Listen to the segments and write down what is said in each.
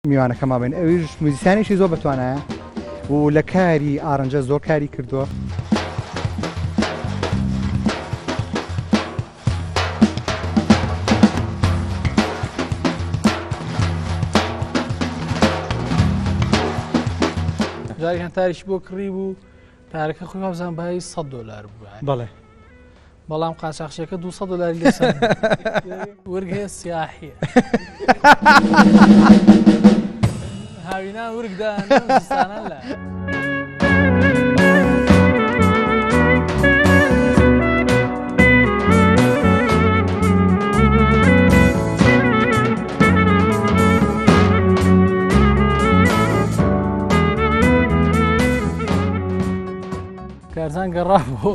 میوانەکە مابین ئەویش موزیسیانێکی زۆر بەتوانایە و لە کاری ئارەنجە زۆر کاری کردووە. جارێکیان تاریشی بۆ کڕی بوو تارەکە خۆی وابزان بای $100 بوو. بەڵێ بەڵام قاچاقچیەکە $200 لێسان وەرگێ سیاحیە هاوینان وەرگدان زستانان لە کارزان گەڕابوو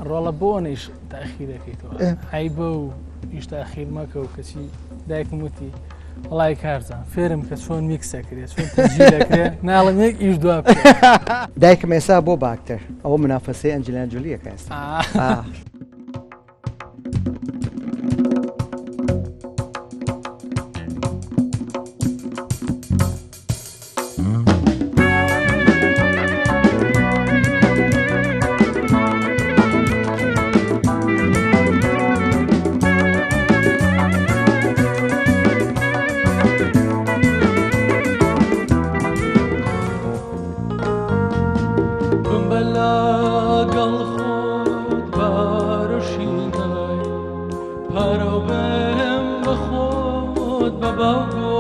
ڕۆڵە بۆنیش تاخیرەکەیتەوە عیبە و هیچ تاخیر مەکە و کەسی دایکم وتی وەڵای کارزان فێرم کە چۆن میکسەکرێت چۆن تەجیلەکرێت ناڵم یەک ئیش دوا دایکم ئێستا بۆ باکتەر ئەوە منافەسەی ئەنجلینا جۆلیەکە ئێستا. پرو بهم به خود بابا